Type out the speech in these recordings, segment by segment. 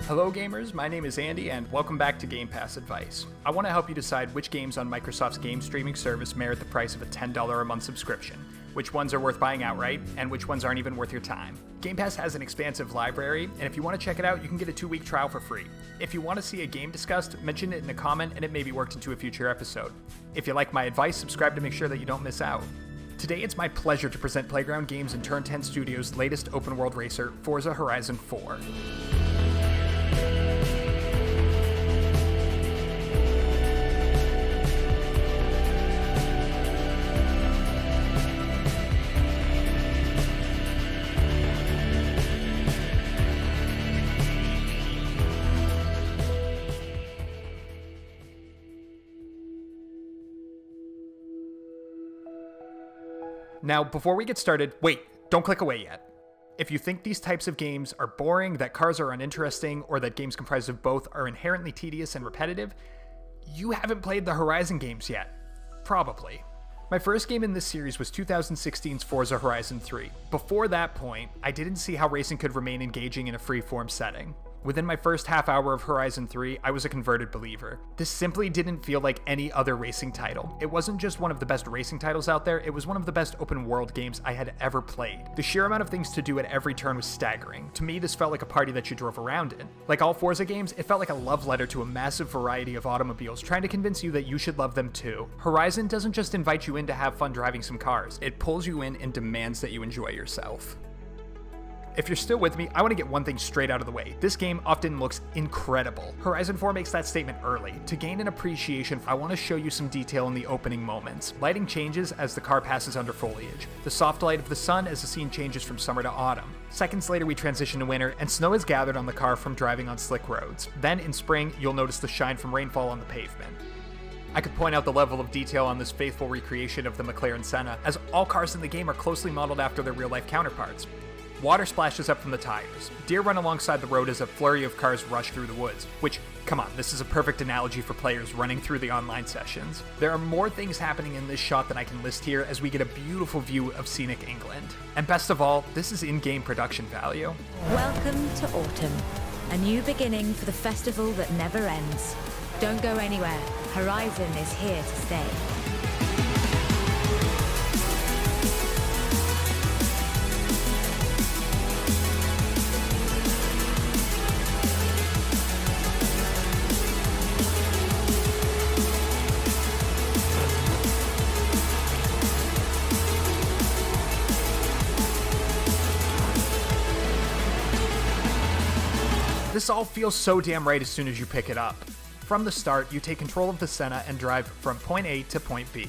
Hello gamers, my name is Andy and welcome back to Game Pass Advice. I want to help you decide which games on Microsoft's game streaming service merit the price of a $10 a month subscription, which ones are worth buying outright, and which ones aren't even worth your time. Game Pass has an expansive library, and if you want to check it out, you can get a 2-week trial for free. If you want to see a game discussed, mention it in a comment and it may be worked into a future episode. If you like my advice, subscribe to make sure that you don't miss out. Today it's my pleasure to present Playground Games and Turn 10 Studios' latest open-world racer, Forza Horizon 4. Now, before we get started, wait, don't click away yet. If you think these types of games are boring, that cars are uninteresting, or that games comprised of both are inherently tedious and repetitive, you haven't played the Horizon games yet. Probably. My first game in this series was 2016's Forza Horizon 3. Before that point, I didn't see how racing could remain engaging in a free-form setting. Within my first half hour of Horizon 3, I was a converted believer. This simply didn't feel like any other racing title. It wasn't just one of the best racing titles out there, it was one of the best open world games I had ever played. The sheer amount of things to do at every turn was staggering. To me, this felt like a party that you drove around in. Like all Forza games, it felt like a love letter to a massive variety of automobiles, trying to convince you that you should love them too. Horizon doesn't just invite you in to have fun driving some cars, it pulls you in and demands that you enjoy yourself. If you're still with me, I want to get one thing straight out of the way. This game often looks incredible. Horizon 4 makes that statement early. To gain an appreciation, I want to show you some detail in the opening moments. Lighting changes as the car passes under foliage. The soft light of the sun as the scene changes from summer to autumn. Seconds later, we transition to winter, and snow is gathered on the car from driving on slick roads. Then, in spring, you'll notice the shine from rainfall on the pavement. I could point out the level of detail on this faithful recreation of the McLaren Senna, as all cars in the game are closely modeled after their real-life counterparts. Water splashes up from the tires. Deer run alongside the road as a flurry of cars rush through the woods, which, come on, this is a perfect analogy for players running through the online sessions. There are more things happening in this shot than I can list here as we get a beautiful view of scenic England. And best of all, this is in-game production value. Welcome to autumn, a new beginning for the festival that never ends. Don't go anywhere, Horizon is here to stay. This all feels so damn right as soon as you pick it up. From the start, you take control of the Senna and drive from point A to point B.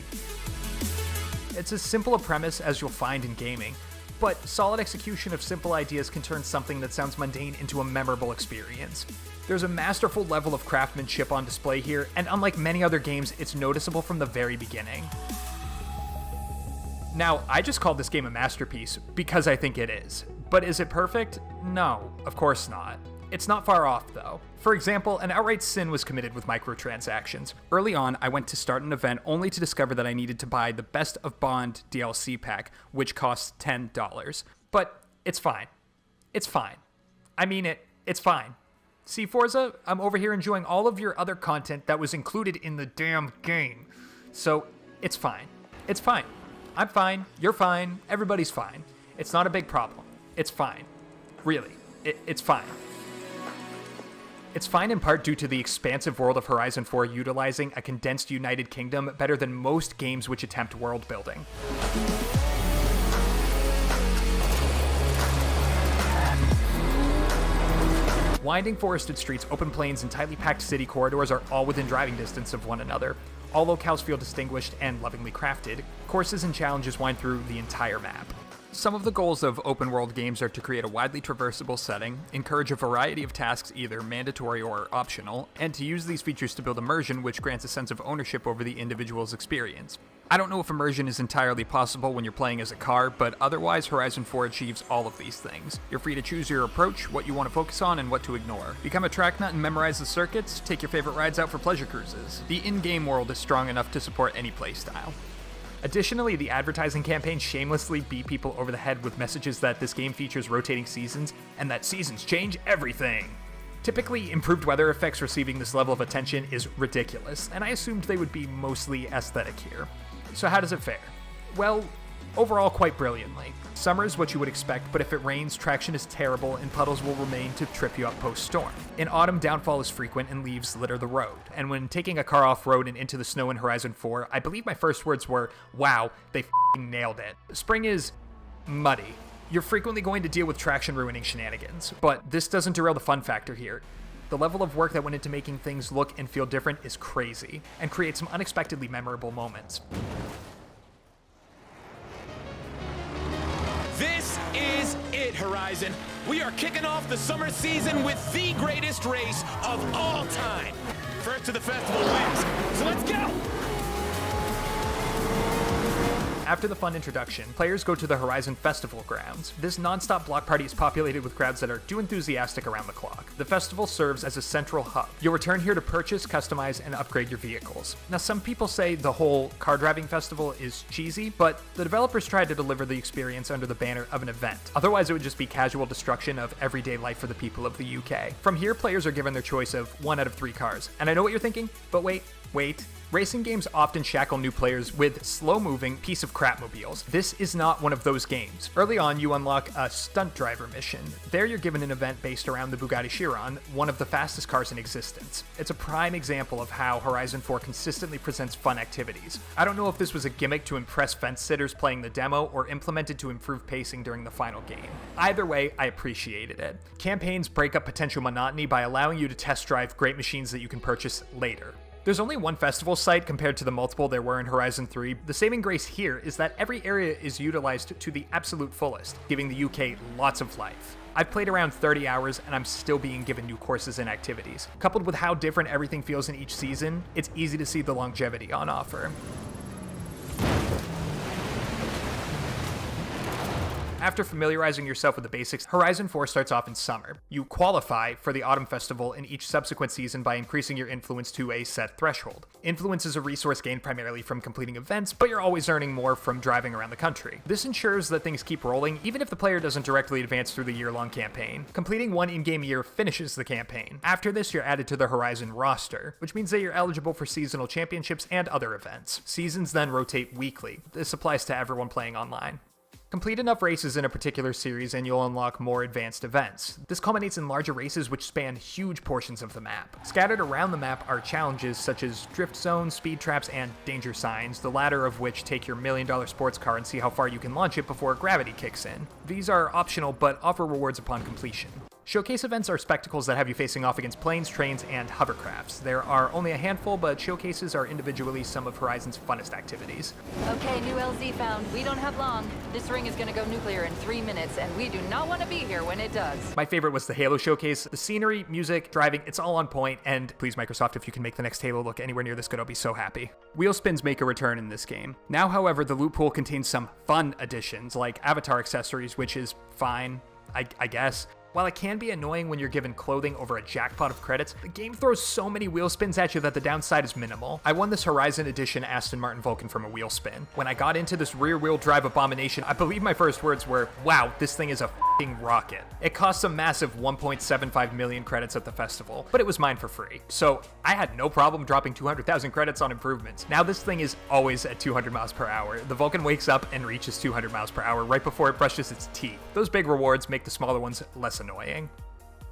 It's as simple a premise as you'll find in gaming, but solid execution of simple ideas can turn something that sounds mundane into a memorable experience. There's a masterful level of craftsmanship on display here, and unlike many other games, it's noticeable from the very beginning. Now, I just called this game a masterpiece because I think it is. But is it perfect? No, of course not. It's not far off, though. For example, an outright sin was committed with microtransactions. Early on, I went to start an event only to discover that I needed to buy the Best of Bond DLC pack, which costs $10. But it's fine. It's fine. I mean it. It's fine. See, Forza, I'm over here enjoying all of your other content that was included in the damn game. So, it's fine. It's fine. I'm fine. You're fine. Everybody's fine. It's not a big problem. It's fine. Really. It's fine. It's fine in part due to the expansive world of Horizon 4 utilizing a condensed United Kingdom better than most games which attempt world building. Winding forested streets, open plains, and tightly packed city corridors are all within driving distance of one another. All locales feel distinguished and lovingly crafted. Courses and challenges wind through the entire map. Some of the goals of open-world games are to create a widely traversable setting, encourage a variety of tasks either mandatory or optional, and to use these features to build immersion, which grants a sense of ownership over the individual's experience. I don't know if immersion is entirely possible when you're playing as a car, but otherwise Horizon 4 achieves all of these things. You're free to choose your approach, what you want to focus on, and what to ignore. Become a track nut and memorize the circuits, take your favorite rides out for pleasure cruises. The in-game world is strong enough to support any playstyle. Additionally, the advertising campaign shamelessly beat people over the head with messages that this game features rotating seasons, and that seasons change everything. Typically, improved weather effects receiving this level of attention is ridiculous, and I assumed they would be mostly aesthetic here. So how does it fare? Well, overall quite brilliantly. Summer is what you would expect, but if it rains, traction is terrible and puddles will remain to trip you up post-storm. In autumn, downfall is frequent and leaves litter the road. And when taking a car off-road and into the snow in Horizon 4, I believe my first words were, wow, they f***ing nailed it. Spring is muddy. You're frequently going to deal with traction ruining shenanigans, but this doesn't derail the fun factor here. The level of work that went into making things look and feel different is crazy, and creates some unexpectedly memorable moments. This is it, Horizon. We are kicking off the summer season with the greatest race of all time. First to the festival wins, so let's go! After the fun introduction, players go to the Horizon Festival grounds. This non-stop block party is populated with crowds that are too enthusiastic around the clock. The festival serves as a central hub. You'll return here to purchase, customize, and upgrade your vehicles. Now, some people say the whole car driving festival is cheesy, but the developers tried to deliver the experience under the banner of an event. Otherwise, it would just be casual destruction of everyday life for the people of the UK. From here, players are given their choice of 1 out of 3 cars. And I know what you're thinking, but wait. Racing games often shackle new players with slow-moving piece of crap mobiles. This is not one of those games. Early on, you unlock a stunt driver mission. There you're given an event based around the Bugatti Chiron, one of the fastest cars in existence. It's a prime example of how Horizon 4 consistently presents fun activities. I don't know if this was a gimmick to impress fence-sitters playing the demo or implemented to improve pacing during the final game. Either way, I appreciated it. Campaigns break up potential monotony by allowing you to test drive great machines that you can purchase later. There's only one festival site compared to the multiple there were in Horizon 3. The saving grace here is that every area is utilized to the absolute fullest, giving the UK lots of life. I've played around 30 hours and I'm still being given new courses and activities. Coupled with how different everything feels in each season, it's easy to see the longevity on offer. After familiarizing yourself with the basics, Horizon 4 starts off in summer. You qualify for the Autumn Festival in each subsequent season by increasing your influence to a set threshold. Influence is a resource gained primarily from completing events, but you're always earning more from driving around the country. This ensures that things keep rolling, even if the player doesn't directly advance through the year-long campaign. Completing one in-game year finishes the campaign. After this, you're added to the Horizon roster, which means that you're eligible for seasonal championships and other events. Seasons then rotate weekly. This applies to everyone playing online. Complete enough races in a particular series and you'll unlock more advanced events. This culminates in larger races which span huge portions of the map. Scattered around the map are challenges such as drift zones, speed traps, and danger signs, the latter of which take your $1 million sports car and see how far you can launch it before gravity kicks in. These are optional but offer rewards upon completion. Showcase events are spectacles that have you facing off against planes, trains, and hovercrafts. There are only a handful, but showcases are individually some of Horizon's funnest activities. Okay, new LZ found. We don't have long. This ring is gonna go nuclear in 3 minutes, and we do not want to be here when it does. My favorite was the Halo showcase. The scenery, music, driving, it's all on point, and please Microsoft, if you can make the next Halo look anywhere near this good, I'll be so happy. Wheel spins make a return in this game. Now, however, the loot pool contains some fun additions, like avatar accessories, which is fine, I guess. While it can be annoying when you're given clothing over a jackpot of credits, the game throws so many wheel spins at you that the downside is minimal. I won this Horizon Edition Aston Martin Vulcan from a wheel spin. When I got into this rear-wheel drive abomination, I believe my first words were, wow, this thing is a f***ing rocket. It costs a massive 1.75 million credits at the festival, but it was mine for free. So I had no problem dropping 200,000 credits on improvements. Now this thing is always at 200 miles per hour. The Vulcan wakes up and reaches 200 miles per hour right before it brushes its teeth. Those big rewards make the smaller ones less annoying.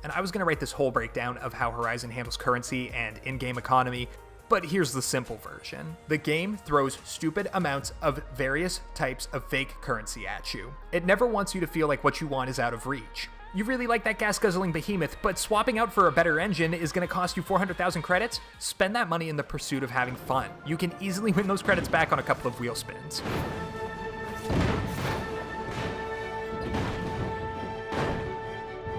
And I was going to write this whole breakdown of how Horizon handles currency and in-game economy, but here's the simple version. The game throws stupid amounts of various types of fake currency at you. It never wants you to feel like what you want is out of reach. You really like that gas-guzzling behemoth, but swapping out for a better engine is going to cost you 400,000 credits? Spend that money in the pursuit of having fun. You can easily win those credits back on a couple of wheel spins.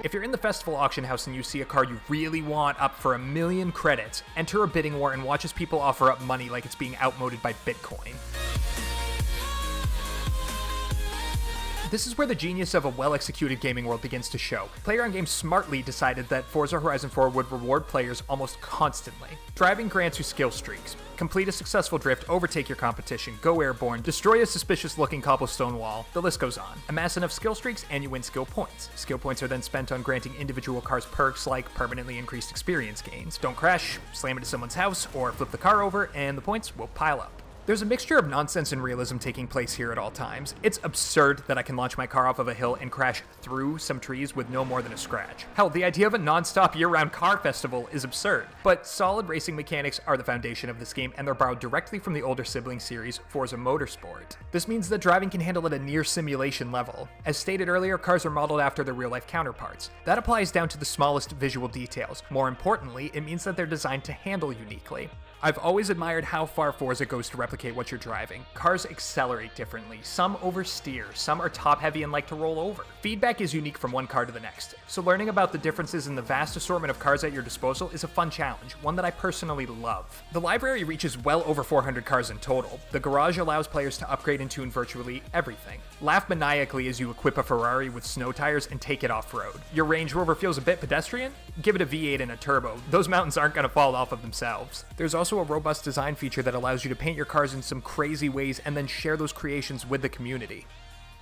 If you're in the festival auction house and you see a car you really want up for 1 million credits, enter a bidding war and watch as people offer up money like it's being outmoded by Bitcoin. This is where the genius of a well-executed gaming world begins to show. Player on Games smartly decided that Forza Horizon 4 would reward players almost constantly. Driving grants you skill streaks. complete a successful drift, overtake your competition, go airborne, destroy a suspicious-looking cobblestone wall, the list goes on. Amass enough skill streaks and you win skill points. Skill points are then spent on granting individual cars perks like permanently increased experience gains. Don't crash, slam into someone's house, or flip the car over, and the points will pile up. There's a mixture of nonsense and realism taking place here at all times. It's absurd that I can launch my car off of a hill and crash through some trees with no more than a scratch. Hell, the idea of a non-stop year-round car festival is absurd. But solid racing mechanics are the foundation of this game, and they're borrowed directly from the older sibling series, Forza Motorsport. This means that driving can handle at a near simulation level. As stated earlier, cars are modeled after their real-life counterparts. That applies down to the smallest visual details. More importantly, it means that they're designed to handle uniquely. I've always admired how far Forza goes to replicate what you're driving. Cars accelerate differently, some oversteer, some are top-heavy and like to roll over. Feedback is unique from one car to the next, so learning about the differences in the vast assortment of cars at your disposal is a fun challenge, one that I personally love. The library reaches well over 400 cars in total. The garage allows players to upgrade and tune virtually everything. Laugh maniacally as you equip a Ferrari with snow tires and take it off-road. Your Range Rover feels a bit pedestrian? Give it a V8 and a turbo. Those mountains aren't going to fall off of themselves. There's also a robust design feature that allows you to paint your cars in some crazy ways and then share those creations with the community.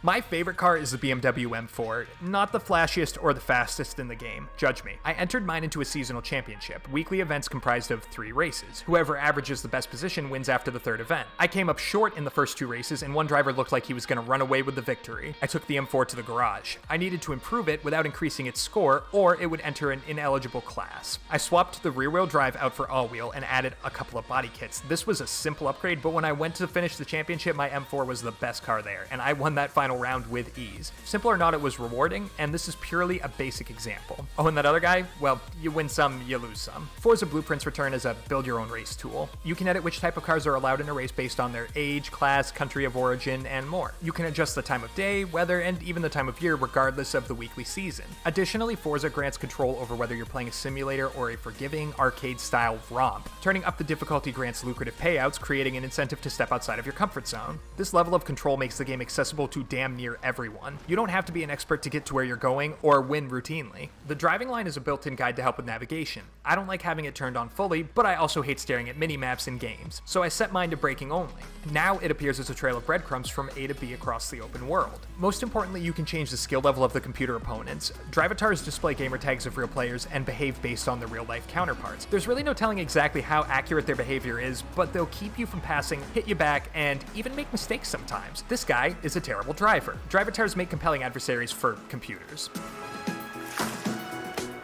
My favorite car is the BMW M4, not the flashiest or the fastest in the game, judge me. I entered mine into a seasonal championship, weekly events comprised of 3 races. Whoever averages the best position wins after the 3rd event. I came up short in the first 2 races and one driver looked like he was going to run away with the victory. I took the M4 to the garage. I needed to improve it without increasing its score or it would enter an ineligible class. I swapped the rear-wheel drive out for all-wheel and added a couple of body kits. This was a simple upgrade, but when I went to finish the championship, my M4 was the best car there, and I won that final round with ease. Simple or not, it was rewarding, and this is purely a basic example. Oh, and that other guy? Well, you win some, you lose some. Forza Blueprints return as a build-your-own-race tool. You can edit which type of cars are allowed in a race based on their age, class, country of origin, and more. You can adjust the time of day, weather, and even the time of year regardless of the weekly season. Additionally, Forza grants control over whether you're playing a simulator or a forgiving, arcade-style romp. Turning up the difficulty grants lucrative payouts, creating an incentive to step outside of your comfort zone. This level of control makes the game accessible to damn near everyone. You don't have to be an expert to get to where you're going or win routinely. The driving line is a built-in guide to help with navigation. I don't like having it turned on fully, but I also hate staring at mini-maps in games, so I set mine to braking only. Now it appears as a trail of breadcrumbs from A to B across the open world. Most importantly, you can change the skill level of the computer opponents. Drivatars display gamer tags of real players and behave based on their real-life counterparts. There's really no telling exactly how accurate their behavior is, but they'll keep you from passing, hit you back, and even make mistakes sometimes. This guy is a terrible driver. Drivatars make compelling adversaries for computers.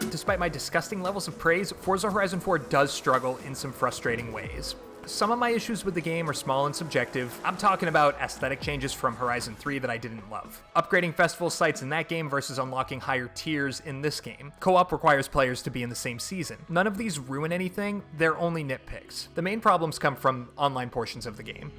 Despite my disgusting levels of praise, Forza Horizon 4 does struggle in some frustrating ways. Some of my issues with the game are small and subjective. I'm talking about aesthetic changes from Horizon 3 that I didn't love. Upgrading festival sites in that game versus unlocking higher tiers in this game. Co-op requires players to be in the same season. None of these ruin anything, they're only nitpicks. The main problems come from online portions of the game.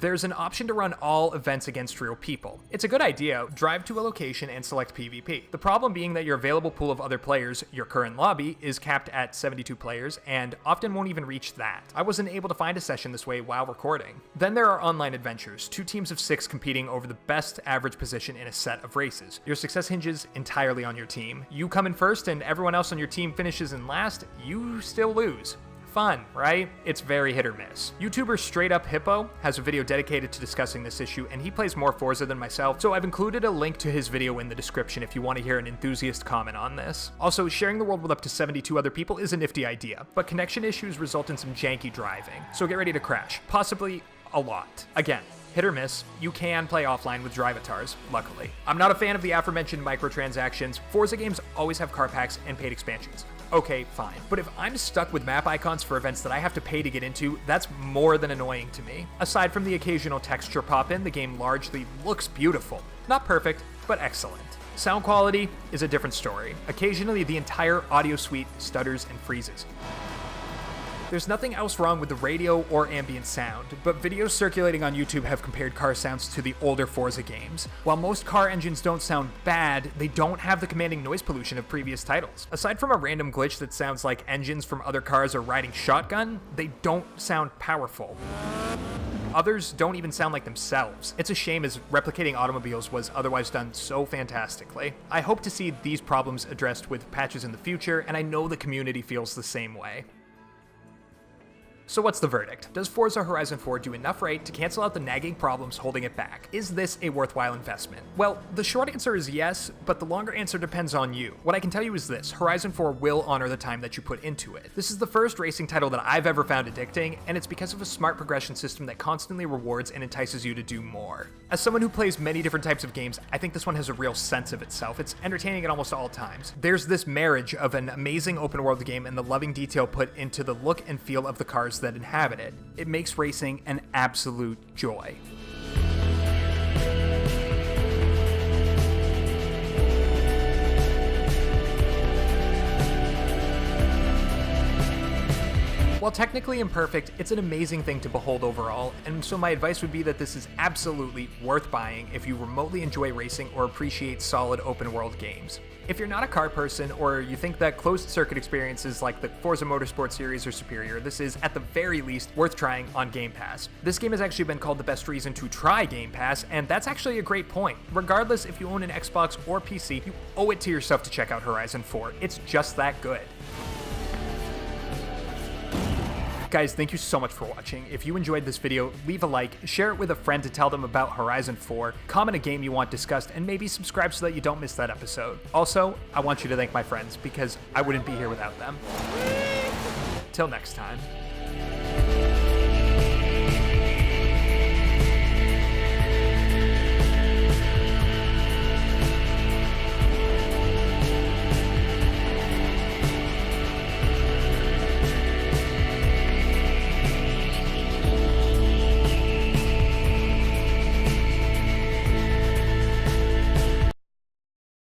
There's an option to run all events against real people. It's a good idea. Drive to a location and select PvP. The problem being that your available pool of other players, your current lobby, is capped at 72 players and often won't even reach that. I wasn't able to find a session this way while recording. Then there are online adventures, 2 teams of 6 competing over the best average position in a set of races. Your success hinges entirely on your team. You come in first and everyone else on your team finishes in last, you still lose. Fun, right? It's very hit or miss. YouTuber StraightUpHippo has a video dedicated to discussing this issue, and he plays more Forza than myself, so I've included a link to his video in the description if you want to hear an enthusiast comment on this. Also, sharing the world with up to 72 other people is a nifty idea, but connection issues result in some janky driving, so get ready to crash. Possibly a lot. Again, hit or miss, you can play offline with Drivatars, luckily. I'm not a fan of the aforementioned microtransactions. Forza games always have car packs and paid expansions. Okay, fine. But if I'm stuck with map icons for events that I have to pay to get into, that's more than annoying to me. Aside from the occasional texture pop-in, the game largely looks beautiful. Not perfect, but excellent. Sound quality is a different story. Occasionally, the entire audio suite stutters and freezes. There's nothing else wrong with the radio or ambient sound, but videos circulating on YouTube have compared car sounds to the older Forza games. While most car engines don't sound bad, they don't have the commanding noise pollution of previous titles. Aside from a random glitch that sounds like engines from other cars are riding shotgun, they don't sound powerful. Others don't even sound like themselves. It's a shame, as replicating automobiles was otherwise done so fantastically. I hope to see these problems addressed with patches in the future, and I know the community feels the same way. So what's the verdict? Does Forza Horizon 4 do enough right to cancel out the nagging problems holding it back? Is this a worthwhile investment? Well, the short answer is yes, but the longer answer depends on you. What I can tell you is this: Horizon 4 will honor the time that you put into it. This is the first racing title that I've ever found addicting, and it's because of a smart progression system that constantly rewards and entices you to do more. As someone who plays many different types of games, I think this one has a real sense of itself. It's entertaining at almost all times. There's this marriage of an amazing open world game and the loving detail put into the look and feel of the cars that inhabit it. It makes racing an absolute joy. While technically imperfect, it's an amazing thing to behold overall, and so my advice would be that this is absolutely worth buying if you remotely enjoy racing or appreciate solid open world games. If you're not a car person, or you think that closed circuit experiences like the Forza Motorsport series are superior, this is at the very least worth trying on Game Pass. This game has actually been called the best reason to try Game Pass, and that's actually a great point. Regardless if you own an Xbox or PC, you owe it to yourself to check out Horizon 4. It's just that good. Guys, thank you so much for watching. If you enjoyed this video, leave a like, share it with a friend to tell them about Horizon 4, comment a game you want discussed, and maybe subscribe so that you don't miss that episode. Also, I want you to thank my friends, because I wouldn't be here without them. Till next time.